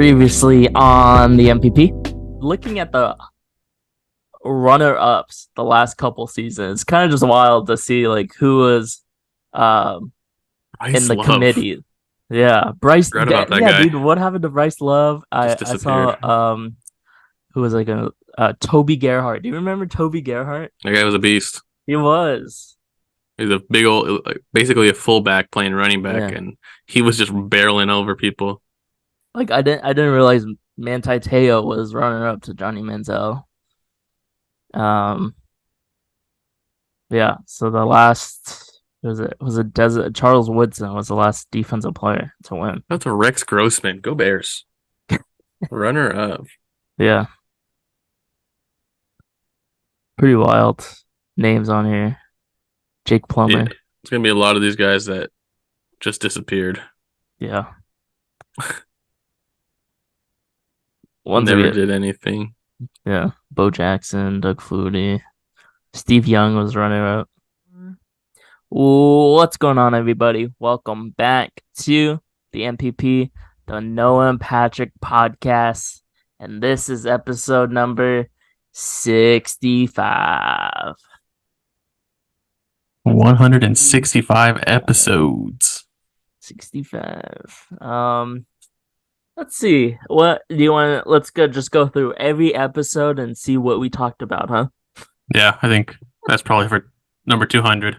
Previously on the MPP, looking at the runner-ups the last couple seasons, kind of just wild to see like who was um in Bryce the Love. committee. Yeah, Bryce. Forgot about that Yeah, guy. dude, what happened to Bryce Love? I Just I disappeared. saw who was like a Toby Gerhart. Do you remember Toby Gerhart? That guy was a beast. He was. He's a big old, basically a fullback playing running back, Yeah. and he was just barreling over people. Like I didn't realize Manti Te'o was runner up to Johnny Manziel. Um Yeah, so the last was it Desert Charles Woodson was the last defensive player to win. That's a Rex Grossman. Go Bears. Runner up. Yeah, pretty wild names on here. Jake Yeah, Plummer. it's gonna be a lot of these guys that just disappeared. Yeah, ones we Never get. did anything. Yeah, Bo Jackson, Doug Flutie, Steve Young was runner up. What's going on, everybody? Welcome back to the MPP, the Noah and Patrick podcast, and this is episode number 65. 165 episodes. 65. Let's see. What do you want to let's go just go through every episode and see what we talked about, huh? Yeah, I think that's probably for number 200.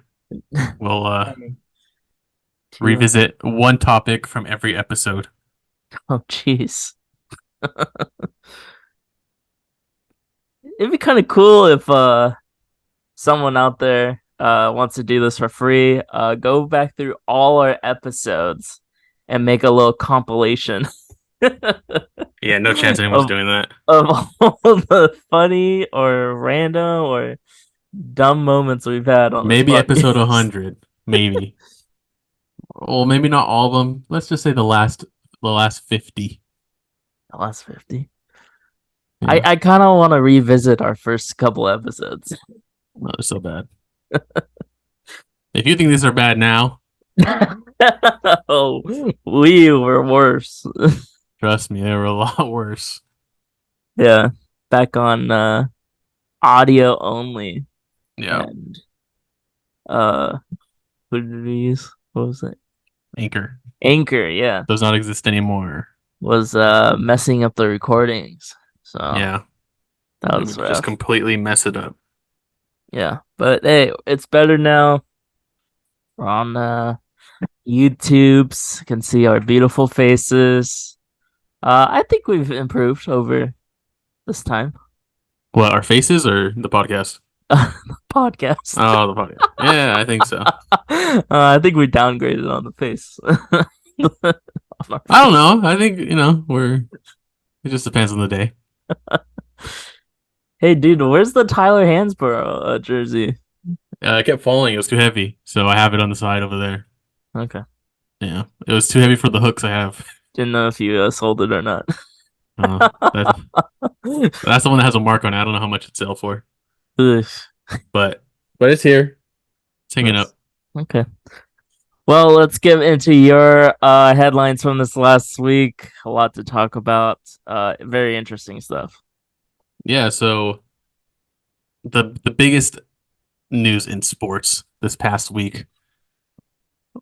We'll Two. revisit one topic from every episode. Oh, jeez. It'd be kind of cool if someone out there wants to do this for free. Go back through all our episodes and make a little compilation Yeah, no chance anyone's of doing that. of all the funny or random or dumb moments we've had on this Maybe episode podcast. 100. Maybe. Well, maybe not all of them. Let's just say the last 50. The last 50. I, Yeah. I kind of want to revisit our first couple episodes. Oh, they're so bad. If you think these are bad now, Oh, we were worse. trust me, they were a lot worse. Yeah, back on audio only. Yeah. And uh who did we use? What was it? Anchor Anchor, yeah. does not exist anymore. Was messing up the recordings. So Yeah. that It was would just rough. completely mess it up. Yeah. But hey, it's better now. We're on YouTube's, can see our beautiful faces. I think we've improved over this time. What, our faces or the podcast? Podcast. Oh, the podcast. Yeah, I think so. I think we downgraded on the face. On our I don't face. know. I think, it just depends on the day. Hey, dude, where's the Tyler Hansborough jersey? I kept falling. It was too heavy. So I have it on the side over there. Okay. Yeah. It was too heavy for the hooks I have. Didn't know if you sold it or not. Uh, that, that's the one that has a mark on it. I don't know how much it'd sell for. Ugh, But it's here. It's hanging that's- up. okay. Well, let's get into your headlines from this last week. A lot to talk about. Very interesting stuff. Yeah, so the biggest news in sports this past week,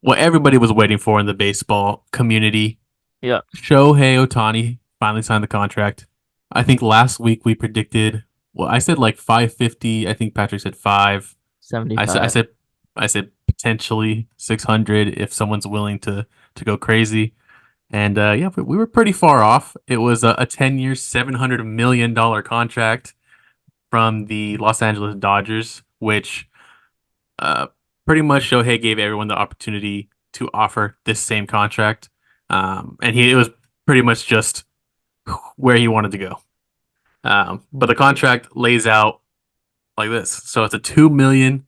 what everybody was waiting for in the baseball community, Yeah, Shohei Ohtani finally signed the contract. I think last week we predicted, well, I said like 550. I think Patrick said 5. I said I 75. said I said potentially 600 if someone's willing to go crazy. And yeah, we were pretty far off. It was a 10-year, $700 million contract from the Los Angeles Dodgers, which uh, pretty much Shohei gave everyone the opportunity to offer this same contract. And it was pretty much just where he wanted to go. But the contract lays out like this. So it's a $2 million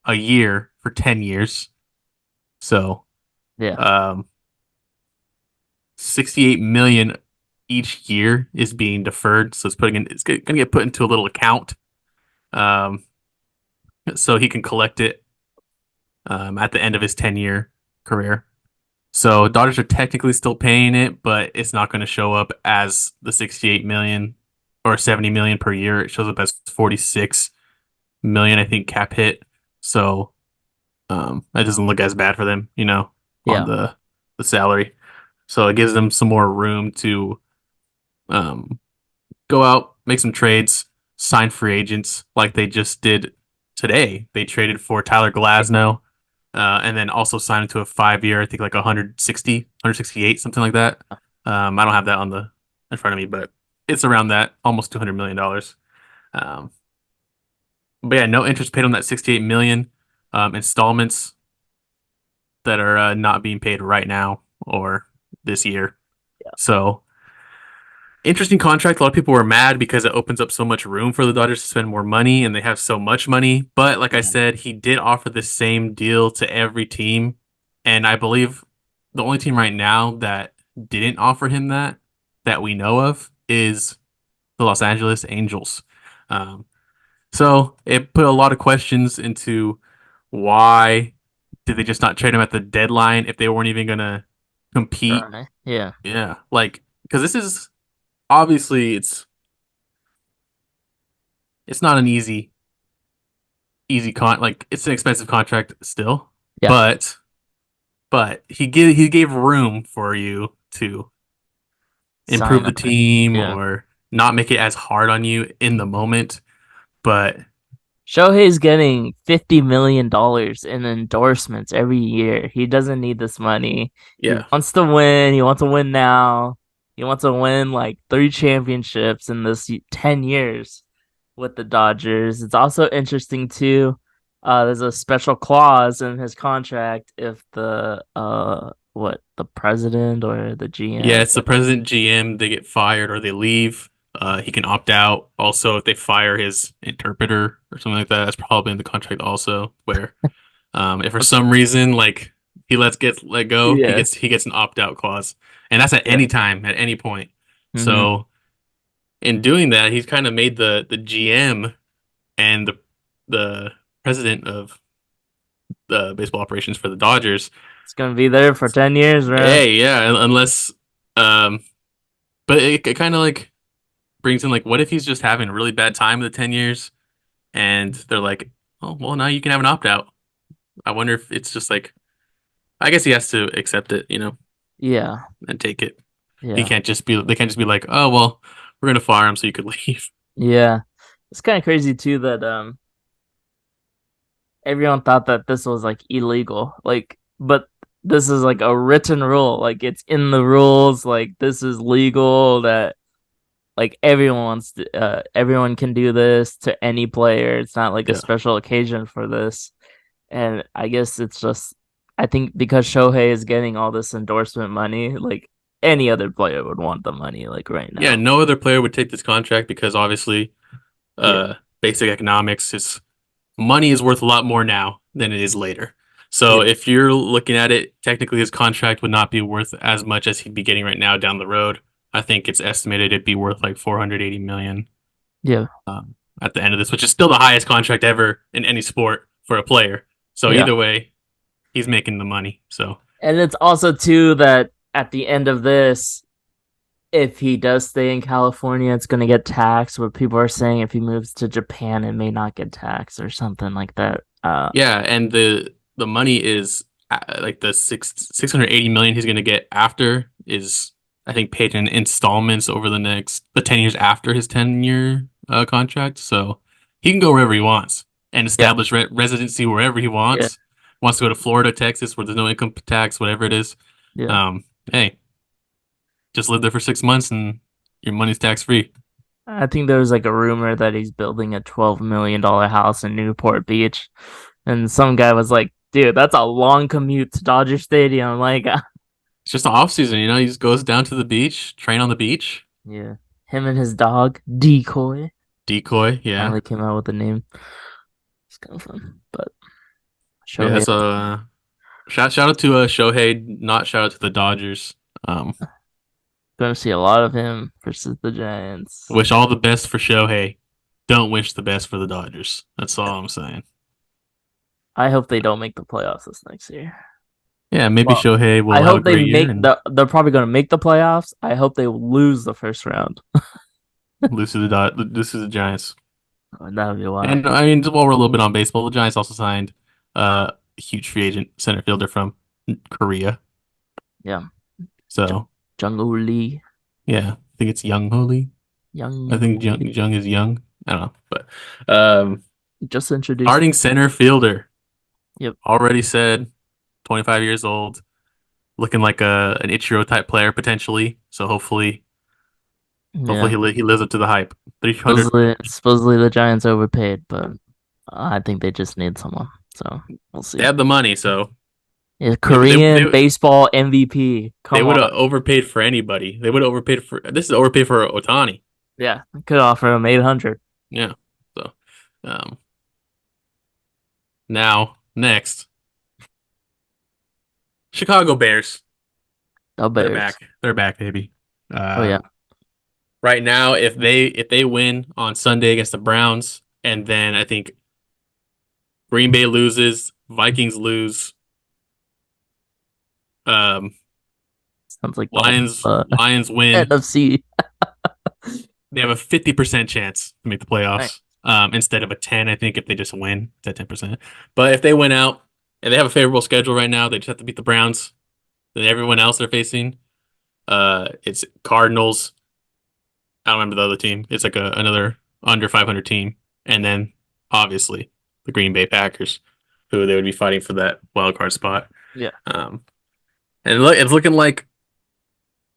a year for 10 years. So Yeah. um, 68 million each year is being deferred. So it's going to get put into a little account. Um, so he can collect it at the end of his 10-year career. So Dodgers are technically still paying it, but it's not going to show up as the 68 million or 70 million per year. It shows up as 46 million, I think, cap hit. So that doesn't look as bad for them, on Yeah. the salary. So it gives them some more room to um, go out, make some trades, sign free agents like they just did today. They traded for Tyler Glasnow, and then also signed him to a 5 year, I think like 160, 168, something like that. I don't have that on the in front of me, but it's around that, almost $200 million. Um, but yeah, no interest paid on that 68 million installments that are not being paid right now or this year. So interesting contract. A lot of people were mad because it opens up so much room for the Dodgers to spend more money, and they have so much money. But like I Mhm. said, he did offer the same deal to every team, and I believe the only team right now that didn't offer him that we know of is the Los Angeles Angels. Um, so it put a lot of questions into why did they just not trade him at the deadline if they weren't even gonna compete? Right. Yeah. Yeah, like because this is obviously it's not an easy like it's an expensive contract still, Yeah. but he gave room for you to improve Sign the on. team Yeah. or not make it as hard on you in the moment. But Shohei's getting $50 million in endorsements every year. He doesn't need this money. He yeah, wants to win. He wants to win now. He wants to win like three championships in this 10 years with the Dodgers. It's also interesting too. There's a special clause in his contract if the president or the yeah, GM, it's the president GM. They get fired or they leave. He can opt out. Also, if they fire his interpreter or something like that, that's probably in the contract also. Where if for some reason like he gets let go, he yeah, gets an opt out clause, and that's at yeah. any time, at any point. Hmm. So in doing that, he's kind of made the GM and the president of the baseball operations for the Dodgers. It's gonna be there for 10 years, bro. Hey, yeah, unless um, but it kind of like brings in like, what if he's just having a really bad time with the 10 years, and they're like, oh well, now you can have an opt out. I wonder if it's just like, I guess he has to accept it, Yeah, and take it. He yeah. can't just be they can't just be like, oh well, we're gonna fire him so you could leave. Yeah. It's kind of crazy too that everyone thought that this was like illegal. Like but this is like a written rule. Like it's in the rules. Like this is legal that like everyone can do this to any player. It's not like a Yeah, special occasion for this. And I guess it's just I think because Shohei is getting all this endorsement money, like any other player would want the money like right yeah. now. No other player would take this contract because obviously, Yeah. basic economics is money is worth a lot more now than it is later. Yeah. So if you're looking at it, technically his contract would not be worth as much as he'd be getting right now down the road. I think it's estimated it'd be worth like 480 million Yeah. at the end of this, which is still the highest contract ever in any sport for a player. So Yeah. either way, he's making the money. So And it's also too that at the end of this, if he does stay in California, it's going to get taxed. But people are saying if he moves to Japan, it may not get taxed or something like that. yeah, and the money is like the 680 million he's going to get after is, I think, paid in installments over the 10 years after his 10-year contract. So he can go wherever he wants and Yeah, establish residency wherever he yeah, wants. Wants to go to Florida, Texas, where there's no income tax, whatever it is. yeah. Um, hey, just live there for 6 months and your money's tax free. I think there was like a rumor that he's building a $12 million house in Newport Beach, and some guy was like, "Dude, that's a long commute to Dodger Stadium." Like, It's just the off season, He just goes down to the beach, train on the beach, yeah, him and his dog Decoy decoy. Yeah, finally came out with a name. It's kind of fun, but yeah. Shohei, So shout out to Shohei, not shout out to the Dodgers. Um, gonna see a lot of him versus the Giants. wish all the best for Shohei. Don't wish the best for the Dodgers. That's all I'm saying. I hope they don't make the playoffs this next year. Yeah, maybe Well, Shohei I will have a hope they great year make and they're probably going to make the playoffs. I hope they lose the first round. lose to the Giants. That would be wild. And I mean, while we're a little bit on baseball, the Giants also signed a huge free agent center fielder from Korea. Yeah. Jung, So Jung Lee, yeah, I think it's Young Holy. I Young think Lee. Jung is young. I don't know, but um, Just introduced. starting center fielder Yep. already said, 25 years old, looking like a an Ichiro type player potentially. So hopefully Yeah. he lives up to the hype. 300. Supposedly the Giants overpaid, but I think they just need someone. So we'll They see. have the money, so Yeah, they would Korean baseball MVP. they Come would on. have overpaid for anybody. They would have overpaid for this is overpaid for Ohtani. Yeah. Could offer him 800. Yeah. So um now next Chicago Bears. The They're Bears. back. They're back, baby. Oh Uh yeah. right now if they win on Sunday against the Browns and then I think Green Bay loses, Vikings lose, um Sounds like the whole Lions win, NFC. they have a 50% chance to make the Right. playoffs. Instead of a 10, I think if they just win, it's at 10%. But if they win out and they have a favorable schedule right now, they just have to beat the Browns. Then everyone else they're facing, it's Cardinals. I don't remember the other team. It's like another under 500 team, and then obviously the Green Bay Packers, who they would be fighting for that wild card spot. Yeah. Um, and look, it's looking like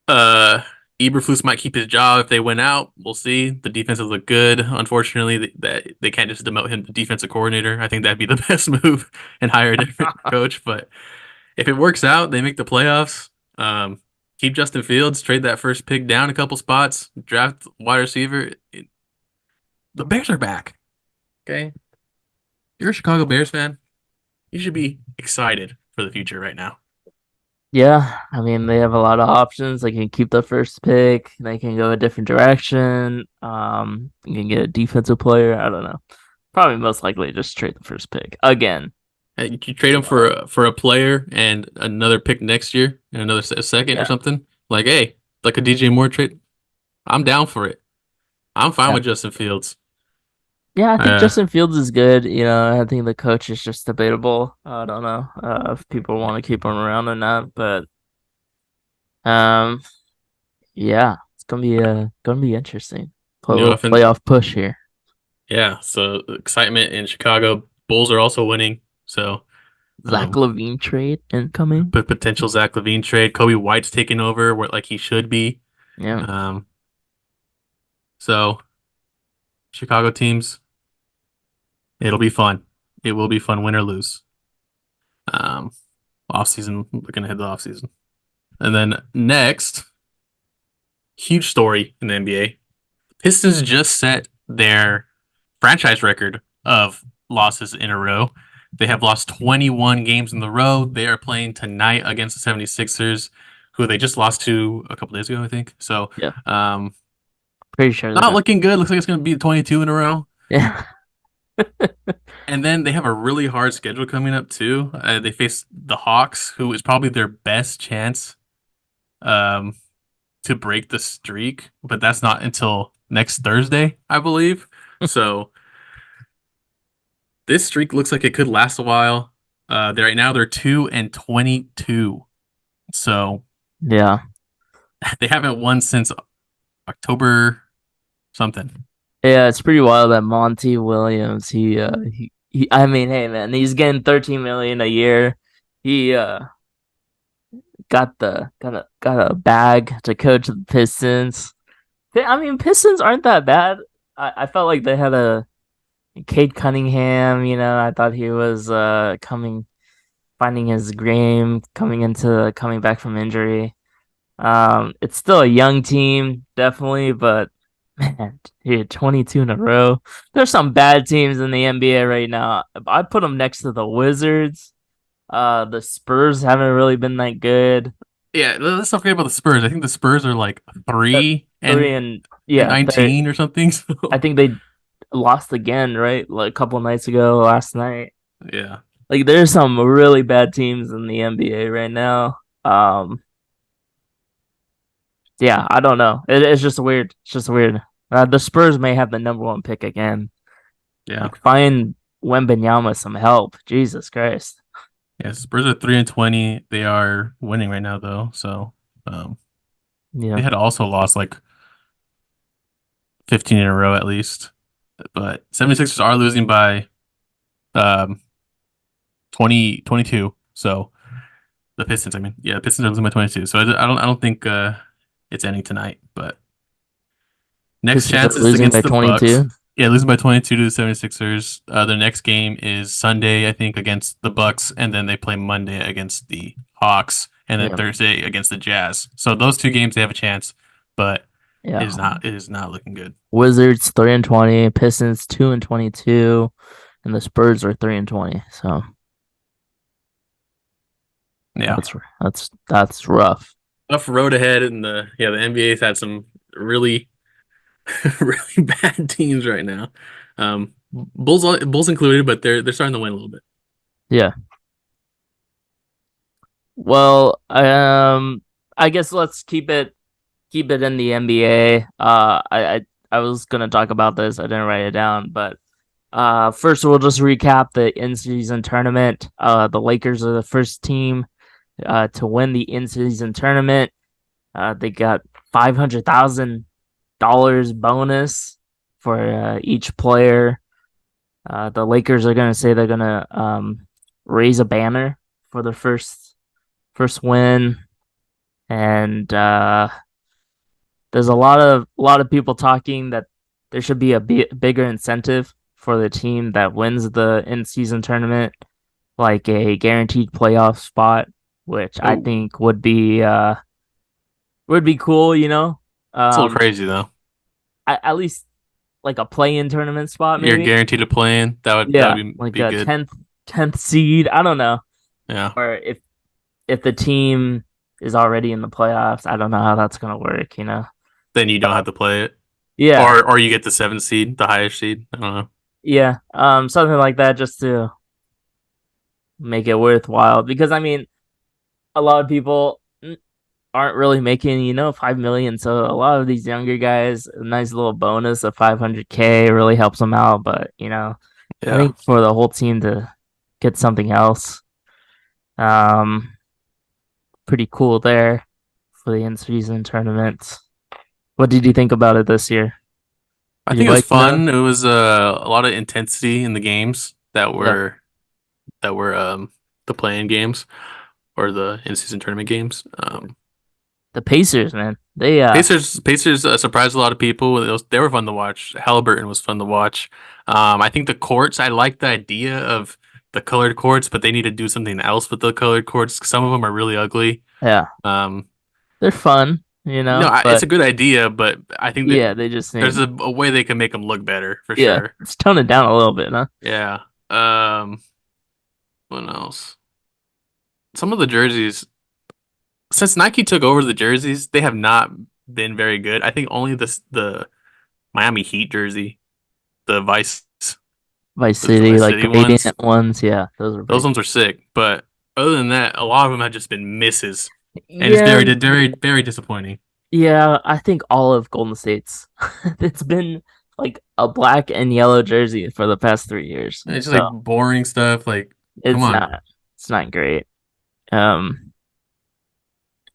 Uh, Eberflus might keep his job if they win out. We'll see. The defenses look good. Unfortunately, that they can't just demote him to defensive coordinator. I think that'd be the best move and hire a different coach. But if it works out, they make the playoffs. Keep Justin Fields, trade that first pick down a couple spots, draft wide receiver. The Bears are back. Okay, you're a Chicago Bears fan. You should be excited for the future right now. Yeah, I mean they have a lot of options. They can keep the first pick. They can go a different direction. You can get a defensive player. I don't know. Probably most likely just trade the first pick again. Hey, you trade him for a player and another pick next year and another second or Yeah, something. Like, hey, like a DJ Moore trade. I'm down for it. I'm fine yeah, with Justin Fields. yeah. I think Uh, Justin Fields is good. I think the coach is just debatable. I don't know if people want to keep him around or not, but um, yeah, it's gonna be interesting. Put a new little offense. playoff push here. Yeah. So excitement in Chicago. Bulls are also winning. So, Zach um, Levine trade incoming. but potential Zach Levine trade. Kobe White's taking over where like he should be. Yeah, Um, so Chicago teams, it'll be fun. It will be fun, win or lose. Um, off season, looking ahead to the off season. And then next, huge story in the NBA. Pistons just set their franchise record of losses in a row. They have lost 21 games in the row. They are playing tonight against the 76ers, who they just lost to a couple days ago, I think. So, yeah. um, Pretty sure they're not gonna. looking good. Looks like it's going to be 22 in a row. Yeah, And then they have a really hard schedule coming up too. They face the Hawks, who is probably their best chance um, to break the streak, but that's not until next Thursday, I believe. So this streak looks like it could last a while. Right now they're 2-22, so yeah. they haven't won since October something. Yeah, it's pretty wild that Monty Williams, I mean, hey man, he's getting 13 million a year. He got a bag to coach the Pistons. I mean, Pistons aren't that bad. I felt like they had a Cade Cunningham, I thought he was finding his game coming back from injury. It's still a young team, definitely, but man, he had 22 in a row. There's some bad teams in the NBA right now. I put them next to the Wizards. The Spurs haven't really been that good. Yeah, let's not forget about the Spurs. I think the Spurs are like Uh, three Three and and and yeah, 19 or something. I So think they lost again, right? Like a couple nights ago, last night. yeah. Like there's some really bad teams in the NBA right now. Um, yeah, I don't know. It's just weird. It's just weird. The Spurs may have the number one pick again. Yeah. Like find Wembenyama some help. Jesus Christ. Yeah, Spurs are 3-20. They are winning right now though. So um they Yeah. had also lost like 15 in a row at least. But 76ers are losing by um 22. So the Pistons, I mean. Yeah, the Pistons are losing by 22. So I don't think it's ending tonight, but next Pistons are chance is losing by against the Bucks. 22. Yeah, losing by 22 to the 76ers. Their next game is Sunday, I think, against the Bucks, and then they play Monday against the Hawks, and then Yeah. Thursday against the Jazz. So those two games they have a chance, but it Yeah. is not it is not looking good. Wizards 3-20, Pistons 2-22, and the Spurs are 3-20. So Yeah. that's rough. Tough road ahead, and the NBA's had some really really bad teams right now. Bulls included, but they're starting to win a little bit. Yeah. Well, I guess let's keep it in the NBA. I was gonna talk about this. I didn't write it down, but first we'll just recap the in-season tournament. The Lakers are the first team to win the in-season tournament. They got $500,000 bonus for each player. The Lakers are gonna say they're gonna raise a banner for the first win, and there's a lot of people talking that there should be a bigger incentive for the team that wins the in-season tournament, like a guaranteed playoff spot, which I Oh, think would be cool, you know. it's a little Um, crazy though. at least like a play-in tournament spot, You're maybe. guaranteed to play in. That would Yeah, be like be a good. tenth seed. I don't know, Yeah. or if the team is already in the playoffs, I don't know how that's gonna work, you know. Then you don't have to play it, Yeah, or you get the seventh seed, the highest seed. I don't know. yeah, something like that just to make it worthwhile. Because I mean, a lot of people aren't really making, 5 million. So a lot of these younger guys, a nice little bonus of 500K really helps them out. But I Yeah. think for the whole team to get something else, um, pretty cool there for the in-season tournament. What did you think about it this year? I Did you think it was like the? fun. It was a lot of intensity in the games Yeah, that were the playing games or the in-season tournament games. the Pacers, man. Pacers surprised a lot of people. They were fun to watch. Halliburton was fun to watch. I think the courts. I like the idea of the colored courts, but they need to do something else with the colored courts. Some of them are really ugly. Yeah, Um, they're fun, no, it's but a good idea, but I think that yeah, they just there's need. a way they can make them look better for Yeah, sure. let's tone it down a little bit, huh? Yeah. What else? Some of the jerseys, since Nike took over the jerseys, they have not been very good. I think only the Miami Heat jersey, the Vice the City, Vice like City the ones, Radiant ones, yeah, those are those pretty. ones were sick. But other than that, a lot of them have just been misses, and it's Yeah, very disappointing. yeah, I think all of Golden State's it's been like a black and yellow jersey for the past 3 years. It's just So like boring stuff. Like, come it's on. not it's not great. Um,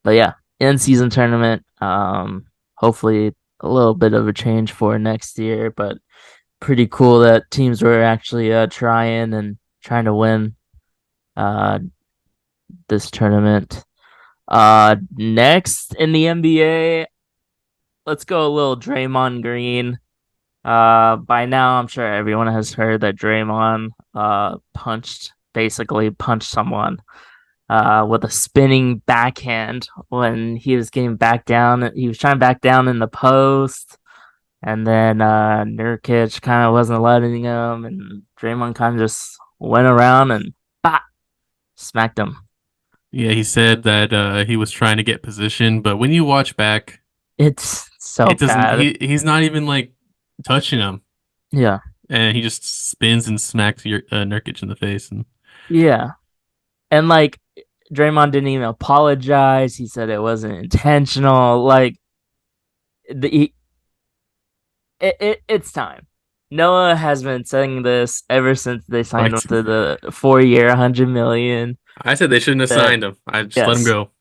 but yeah, in season tournament. Hopefully a little bit of a change for next year, but pretty cool that teams were actually trying to win uh this tournament. Next in the NBA, let's go a little Draymond Green. By now I'm sure everyone has heard that Draymond basically punched someone with a spinning backhand when he was getting back down. He was trying to back down in the post, and then Nurkic kind of wasn't letting him, and Draymond kind of just went around and bah, smacked him. Yeah, he said that he was trying to get position, but when you watch back, It's so it doesn't. bad. He's not even like touching him. Yeah. and he just spins and smacks your Nurkic in the face. And Yeah. And like Draymond didn't even apologize. He said it wasn't intentional. Like the it's time. Noah has been saying this ever since they signed him like to the 4 year, 100 million. I said, they shouldn't have That signed him. I just let him yes, go.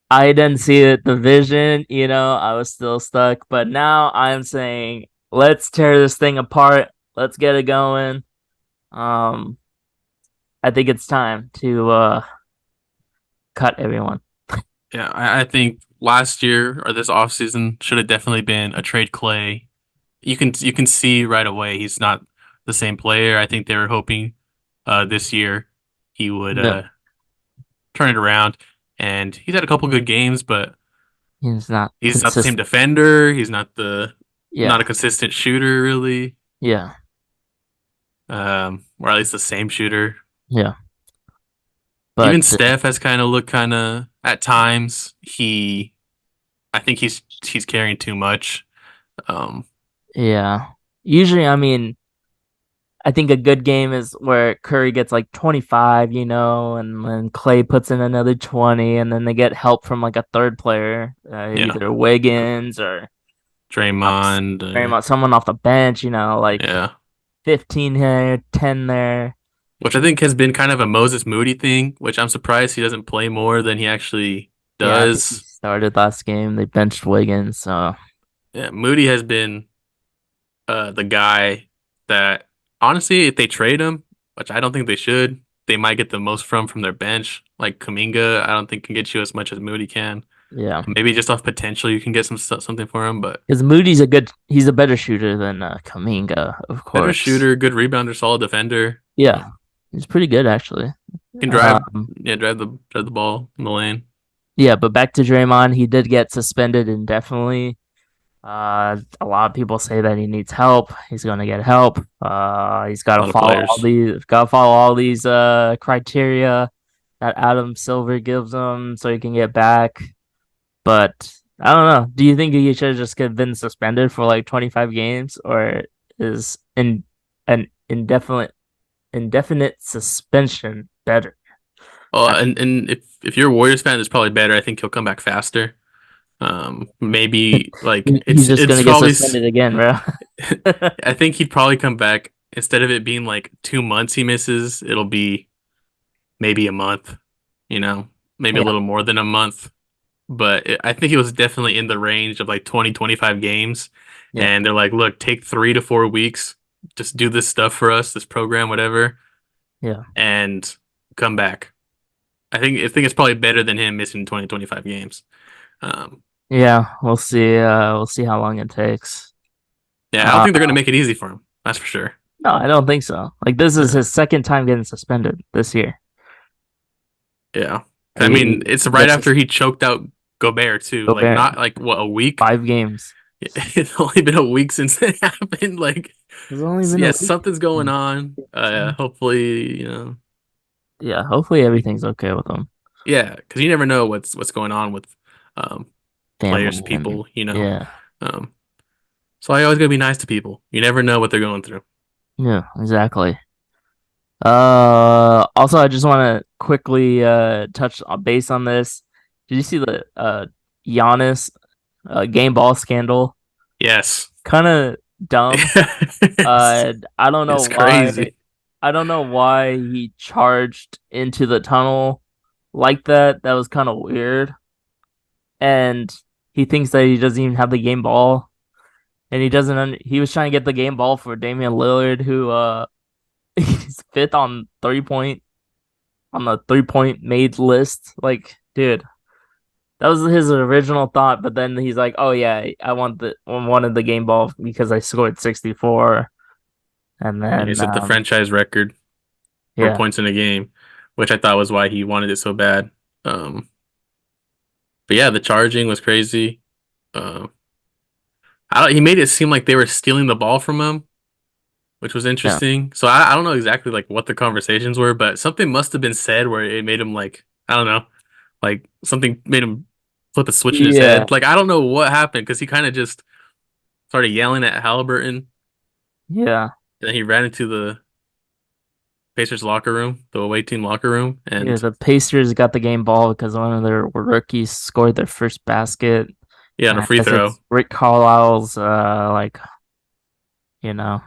I didn't see it, the vision. I was still stuck. But now I'm saying, let's tear this thing apart. Let's get it going. Um, I think it's time to cut everyone. Yeah, I think last year or this offseason should have definitely been a trade Clay. You can see right away he's not the same player. I think they were hoping this year he would No, turn it around, and he's had a couple good games, but he's not he's not the same consistent. defender. He's not a Yeah, consistent shooter really, yeah, or at least the same shooter. yeah. Even But Steph has kind of looked kind of at times. I think he's carrying too much. Um, yeah, usually, I mean, I think a good game is where Curry gets like 25, and then Clay puts in another 20, and then they get help from like a third player, yeah, either Wiggins or Draymond, someone off the bench, like yeah, 15 here, 10 there. which I think has been kind of a Moses Moody thing, which I'm surprised he doesn't play more than he actually Yeah, I think he does. started last game. They benched Wiggins, so Yeah, Moody has been the guy that honestly, if they trade him, which I don't think they should, they might get the most from their bench. Like Kuminga, I don't think can get you as much as Moody can. yeah. Maybe just off potential, you can get something for him, but Because he's a better shooter than Kuminga, of better course. shooter, good rebounder, solid defender. Yeah, he's pretty good actually. Can drive, Um, yeah, drive the ball in the lane. yeah, but back to Draymond, he did get suspended indefinitely. A lot of people say that he needs help. He's gonna get help. He's got A to lot of follow all players. these, got to follow all these criteria that Adam Silver gives him so he can get back. But I don't know. Do you think he should have just been suspended for like 25 games, or is in an indefinite suspension better? And if you're a Warriors fan, it's probably better. I think he'll come back faster. Maybe like He's just it's gonna get probably. suspended again, bro. I think he'd probably come back instead of it being like 2 months he misses. It'll be maybe a month. You know, maybe a Yeah, little more than a month. But I think he was definitely in the range of like 20, 25 games. yeah, And they're like, look, take 3 to 4 weeks, just do this stuff for us, this program, whatever, yeah, and come back. I think it's probably better than him missing 20, 25 games. Um, yeah. We'll see. We'll see how long it takes. yeah, I don't Uh, think they're gonna make it easy for him. That's for sure. no, I don't think so. Like this is Uh, his second time getting suspended this year. yeah, I mean, He it's right gets after his he choked out Gobert too. Like Gobert not like what, a week. 5 games. It's only been a week since it happened. Like, It's only been a yeah, week. something's going on. Hopefully, Yeah, hopefully everything's okay with him. yeah, because you never know what's going on with um players, Family and people. yeah, Um, so I always gotta be nice to people. You never know what they're going through. yeah, exactly. Also, I just want to quickly touch on base on this. Did you see the Giannis game ball scandal? Yes. Kind of dumb. It's, I don't know it's why. crazy. I don't know why he charged into the tunnel like that. That was kind of weird. And he thinks that he doesn't even have the game ball, and he doesn't. He was trying to get the game ball for Damian Lillard, who he's fifth on 3 point on the 3 point made list. Like, dude, that was his original thought, but then he's like, "Oh yeah, I wanted the game ball because I scored 64." And Yeah, he then set the franchise record for yeah, points in a game, which I thought was why he wanted it so bad. Um, but yeah, the charging was crazy. Um, he made it seem like they were stealing the ball from him, which was yeah, interesting. So I don't know exactly like what the conversations were, but something must have been said where it made him like, I don't know, like something made him flip a switch in his yeah, head. Like I don't know what happened because he kind of just started yelling at Halliburton. yeah. And then he ran into the Pacers locker room, the away team locker room, Yeah, and the Pacers got the game ball because one of their rookies scored their first basket. yeah, on And a I free guess throw. it's Rick Carlisle's like, you know,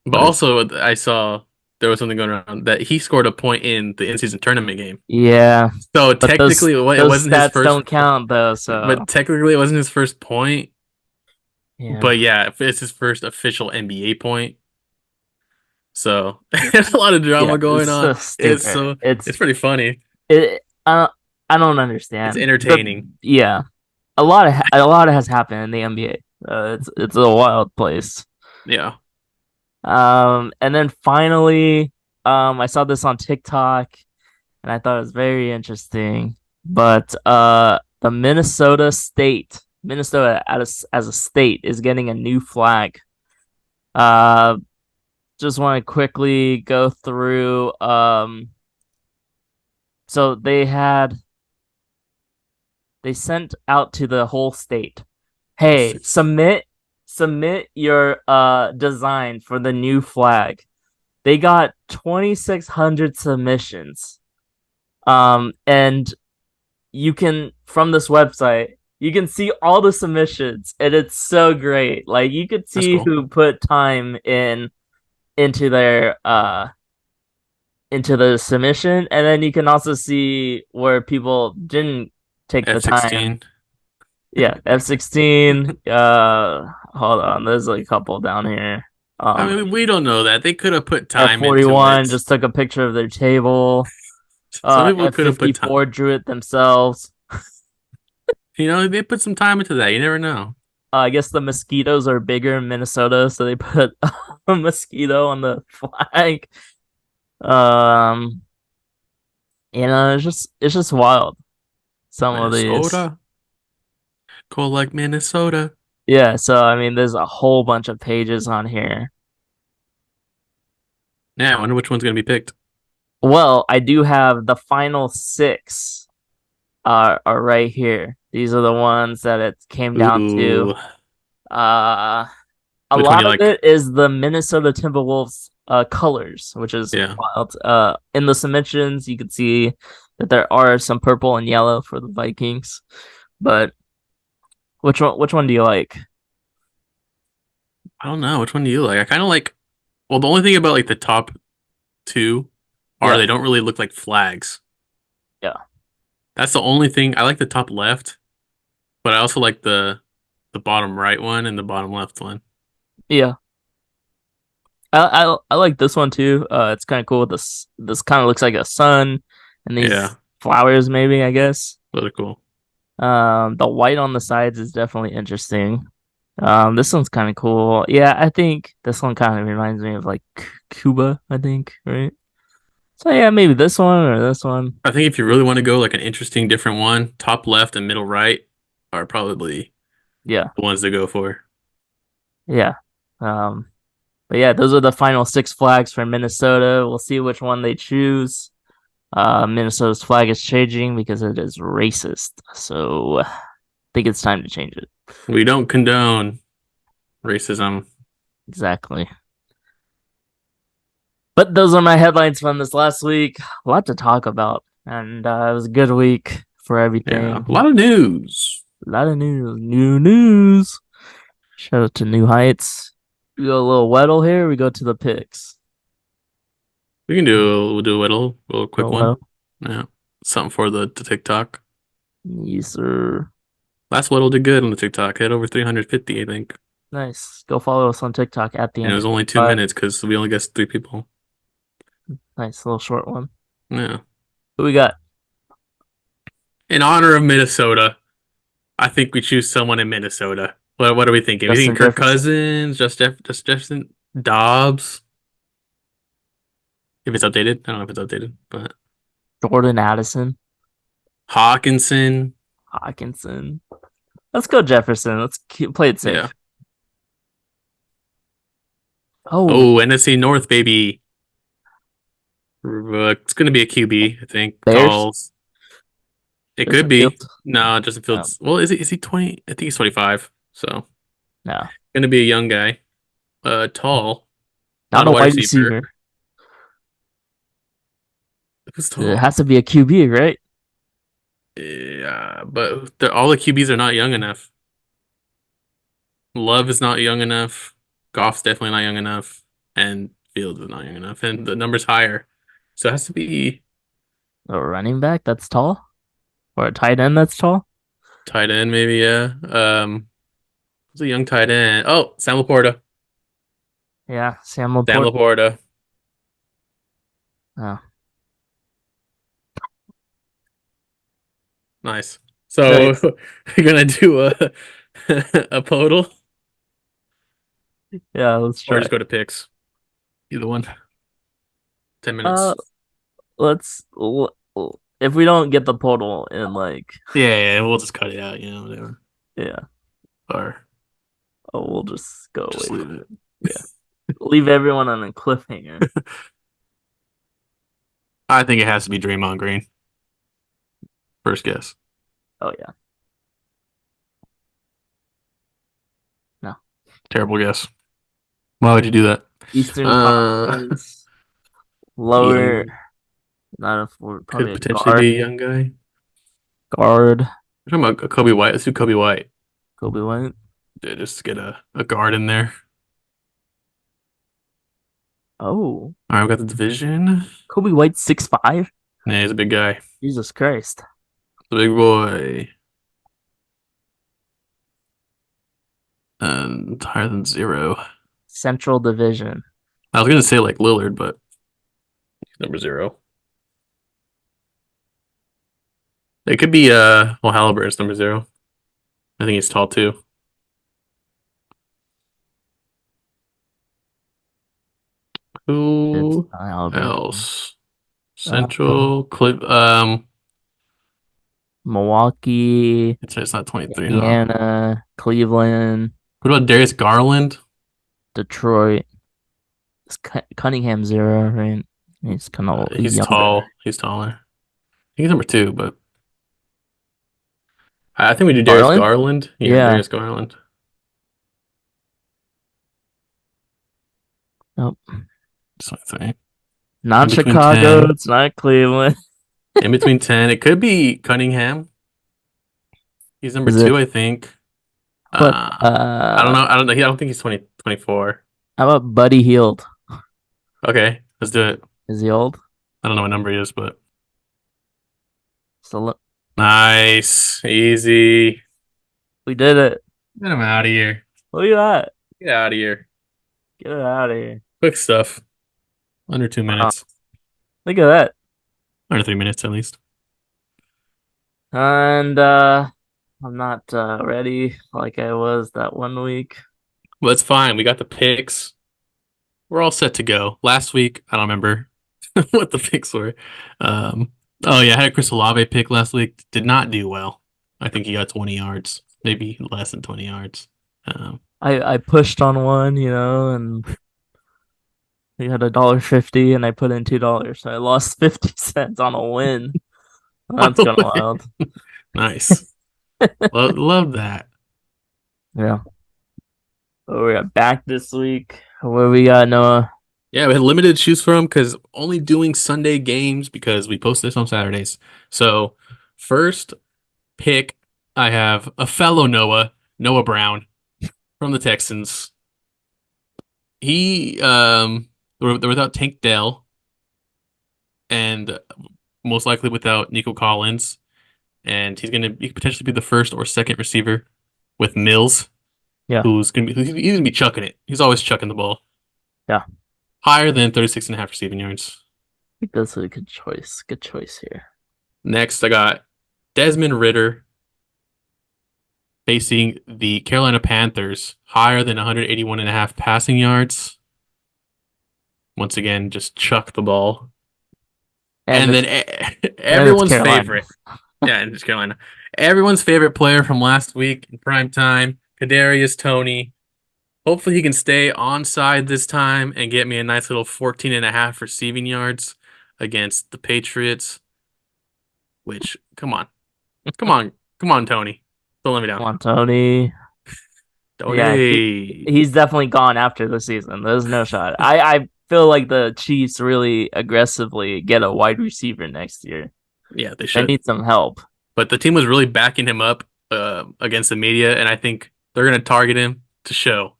But what is also, I saw there was something going around that he scored a point in the in-season tournament game. yeah. So But technically, it those wasn't his stats first. don't count though, so But technically, it wasn't his first point. yeah. But yeah, it's his first official NBA point. So there's a lot of Yeah, drama going it's so on. It's stupid. so it's pretty funny. It I don't It's understand. entertaining. Yeah, a lot has happened in the NBA. It's a wild place. Yeah. And then finally, I saw this on TikTok and I thought it was very interesting. But the Minnesota as a state is getting a new flag. Uh, just want to quickly go through. So they sent out to the whole state, hey, Six. submit your design for the new flag. They got 2,600 submissions. And you can from this website, you can see all the submissions, and it's so great. Like you could That's see cool. who put time in into their into the submission, and then you can also see where people didn't take the time. F-16. Yeah, F16. Hold on, there's like a couple down here. I Um, mean, we don't know that. They could have put time into F41 it. just took a picture of their table. Some people could have put time. F54 drew it themselves. They put some time into that. You never know. I guess the mosquitoes are bigger in Minnesota, so they put a mosquito on the flag. Um, it's just wild. Some of these. Minnesota. Cold like Minnesota. Yeah, so I mean, there's a whole bunch of pages on here. Yeah, I wonder which one's gonna be picked. Well, I do have the final six are right here. These are the ones that it came down to. Ooh, Uh, a which one do lot you of like? it is the Minnesota Timberwolves colors, which is Yeah, wild. In the submissions, you can see that there are some purple and yellow for the Vikings. But which one do you like? I don't know. Which one do you like? I kind of like. Well, the only thing about like the top two are Yeah, they don't really look like flags. yeah, That's the only thing. I like the top left, but I also like the bottom right one and the bottom left one. yeah. I like this one too. It's kind of cool. This kind of looks like a sun and these Yeah, flowers, maybe I guess. really cool. The white on the sides is definitely interesting. This one's kind of cool. Yeah, I think this one kind of reminds me of like Cuba, I think, right? So yeah, maybe this one or this one. I think if you really want to go like an interesting, different one, top left and middle right are probably Yeah, the ones to go for. yeah. Um, but yeah, those are the final six flags for Minnesota. We'll see which one they choose. Minnesota's flag is changing because it is racist. So I think it's time to change it. We don't condone racism. Exactly. But those are my headlines from this last week. A lot to talk about, and it was a good week for Yeah, everything. a lot of news. A lot of news, new news. Shout out to New Heights. We go a little Weddle here. We go to the picks. We'll do a little quick Go one. Weddle. Yeah, something for the TikTok. Yes, sir. Last Weddle did good on the TikTok. Hit over 350, I think. Nice. Go follow us on TikTok at the And it end was of only 25. 2 minutes because we only guessed 3 people. Nice little short one. Yeah. Who we got? In honor of Minnesota, I think we choose someone in Minnesota. What are we thinking? We thinking Justin Kirk Jefferson. Cousins, just Jefferson, Dobbs. If it's updated, I don't know if it's updated, but Jordan Addison. Hawkinson. Hawkinson. Let's go Jefferson. Play it Yeah. safe. Oh, Oh, NFC North, baby. It's gonna be a QB, I think. Bears. Tall. It could Justin be. Fields. No, Justin No, Fields. Well, is he 20? I think he's 25. So no. gonna be a young guy. Tall. Not Not a a wide wide receiver. receiver. Who's It tall? has to be a QB, right? Yeah, but all the QBs are not young enough. Love is not young enough. Goff's definitely not young enough, and Fields is not young enough, and the number's higher. So it has to be A running back that's tall, or a tight end that's tall. tight end, maybe. Yeah. Who's a young tight end? Oh, Sam Laporta. Yeah, Sam Sam Laporte. Laporta. Oh, Nice. So nice. you're gonna do a a podal Yeah, let's or try. just go to picks. Either one. 10 minutes. Uh, if we don't get the portal in like, Yeah, we'll just cut it out. Whatever. yeah, Or we'll just go just away leave from it. it. Yeah, leave everyone on a cliffhanger. I think it has to be Draymond Green. First guess. Oh yeah, no. Terrible guess. Why would you do that? Eastern Uh, Conference, lower, young not a forward, could probably a potentially guard. be a young guy. Guard, We're talking about Kobe White. Let's do Kobe White. Kobe White. Yeah, just get a guard in there. Oh, All right, we got the division. Kobe White 6'5". Yeah, he's a big guy. Jesus Christ. The big boy. And higher than zero. Central Division. I was gonna say like Lillard, but he's number zero. It could be well Halliburton's number zero. I think he's tall too. It's Who Alberta. else? Uh, Central Clip Milwaukee, it's not 23, huh? Indiana, Cleveland, What about Darius Garland? Detroit. It's Cunningham zero, right? He's kind of He's younger. tall. He's taller. He's number two, but I think we do Darius Garland? Garland. Yeah, Yeah. Darius Garland. Nope. 23. In Not between Chicago. 10. It's not Cleveland. In between 10. It could be Cunningham. He's number Is it? two, I think. But I don't know. I don't know. I don't think he's 24. how about Buddy Hield? Okay, let's do it. Is he old? I don't know what number he is, but So look, nice. Easy. we did it. Get him out of here. Look at that. Get out of here. Get it out of here. Quick stuff. Under two Wow. minutes. Look at that. Under 3 minutes at least. And I'm not ready like I was that one week. Well, it's fine. We got the picks. We're all set to go. Last week, I don't remember what the picks were. Um, oh yeah, I had a Chris Olave pick last week. Did not do well. I think he got 20 yards, maybe less than 20 yards. I pushed on one, and we had $1.50 and I put in $2. So I lost 50 cents on a win. By That's the kind of way, wild. nice. Love that. Yeah. But we got back this week. Where we got Noah? Yeah, we had limited to choose from because only doing Sunday games because we post this on Saturdays. So first pick, I have a fellow Noah Brown from the Texans. They're without Tank Dell and most likely without Nico Collins, and he's gonna potentially be the first or second receiver with Mills, Yeah. he's gonna be chucking it. He's always chucking the ball. Yeah. Higher than 36.5 receiving yards. I think that's a good choice. Good choice here. Next, I got Desmond Ridder facing the Carolina Panthers, higher than 181.5 passing yards. Once again, just chuck the ball. And And then it's everyone's Carolina. favorite. Yeah, and it's Carolina. Everyone's favorite player from last week in prime time, Kadarius Toney. Hopefully he can stay onside this time and get me a nice little 14.5 receiving yards against the Patriots. Which, come on. Come on, Tony. Don't let me down. Come on, Tony. Yeah, Donate. he's definitely gone after the season. There's no shot. I feel like the Chiefs really aggressively get a wide receiver next year. Yeah, they They should. need some help. But the team was really backing him up against the media, and I think they're going to target him to show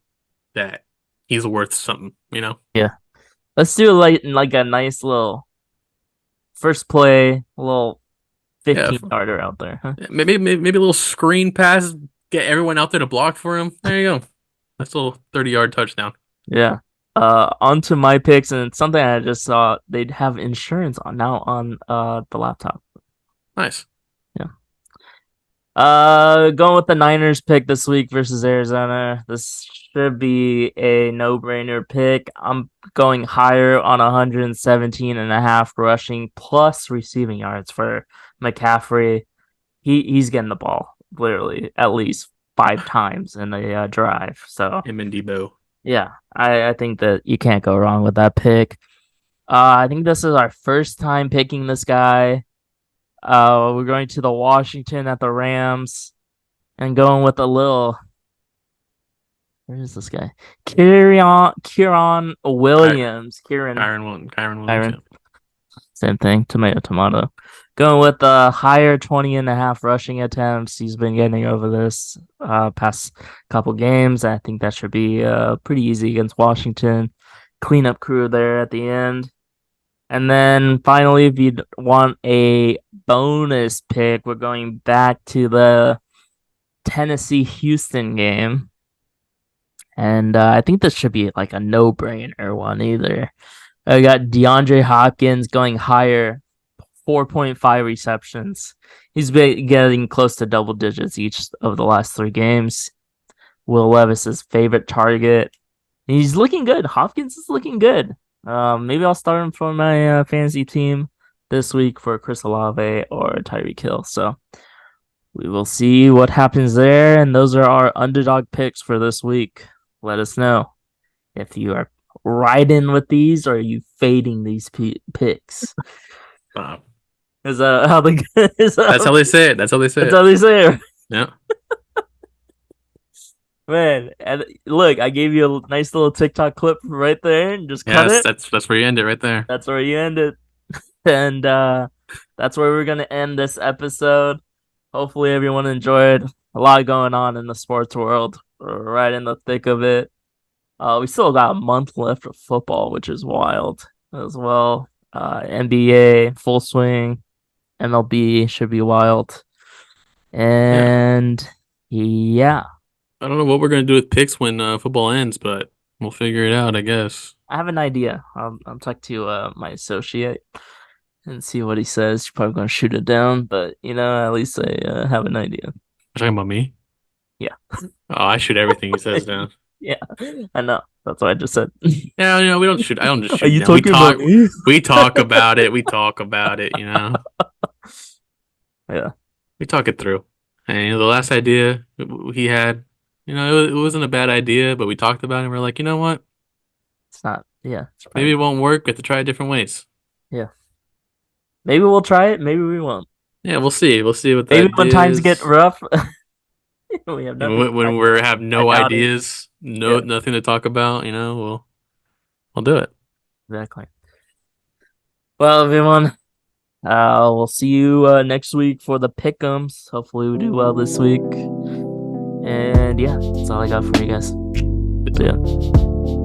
that he's worth something, you know? Yeah. Let's do like a nice little first play, a little Yeah, 15 yarder out there. Huh? maybe a little screen pass, get everyone out there to block for him. There you go. That's a little 30-yard touchdown. Yeah. Onto my picks, and it's something I just saw they'd have insurance on now on the laptop. Nice. Yeah. Going with the Niners pick this week versus Arizona. This should be a no-brainer pick. I'm going higher on 117 and a half rushing plus receiving yards for McCaffrey. He's getting the ball literally at least 5 times in a drive. So Him and Debo. yeah, I think that you can't go wrong with that pick. I think this is our first time picking this guy. We're going to the Washington at the Rams and going with a little. Where is this guy? Kieran Ky Williams. Kyron Williams. Kyron. Yeah. Same thing. Tomato, tomato. Going with the higher 20 and a half rushing attempts. He's been getting over this past couple games. I think that should be pretty easy against Washington. Cleanup crew there at the end. And then finally, if you want a bonus pick, we're going back to the Tennessee Houston game. And I think this should be like a no-brainer one either. I got DeAndre Hopkins going higher, 4.5 receptions. He's been getting close to double digits each of the last 3 games. Will Levis's favorite target. He's looking good. Hopkins is looking good. Maybe I'll start him for my fantasy team this week for Chris Olave or Tyreek Hill. So we will see what happens there. And those are our underdog picks for this week. Let us know if you are riding with these or are you fading these picks. Uh, Is that how the that's how they say it. That's how they say that's it. how they say it. Yeah. Man, and look, I gave you a nice little TikTok clip right there and just cut Yes, it. that's where you end it right there. That's where you end it. And that's where we're gonna end this episode. Hopefully everyone enjoyed. A lot going on in the sports world. We're right in the thick of it. We still got a month left of football, which is wild as well. NBA full swing. MLB should be wild. Yeah. And yeah, I don't know what we're gonna do with picks when football ends, but we'll figure it out, I guess. I have an idea. I'll talk to my associate and see what he says. He's probably gonna shoot it down, but at least I have an idea. You're talking about me? Yeah. Oh, I shoot everything he says down. Yeah, I know. That's what I just said. Yeah, we don't shoot. I don't just Are shoot you down. We talking talk. about me? We talk about it. We talk about it. Yeah. We talk it through. And the last idea he had, it wasn't a bad idea, but we talked about it. And we're like, you know what? It's not. Yeah. It's Maybe probably, it won't work. We have to try it different ways. yeah. Maybe we'll try it. Maybe we won't. Yeah, we'll see. We'll see what Maybe that when times get is. rough, we have And nothing to when talk we about. have I no doubt it. ideas, Yeah. nothing to talk about, we'll do it. Exactly. Well, everyone, we'll see you next week for the pick'ems. Hopefully, we do well this week. And yeah, that's all I got for you guys. See ya.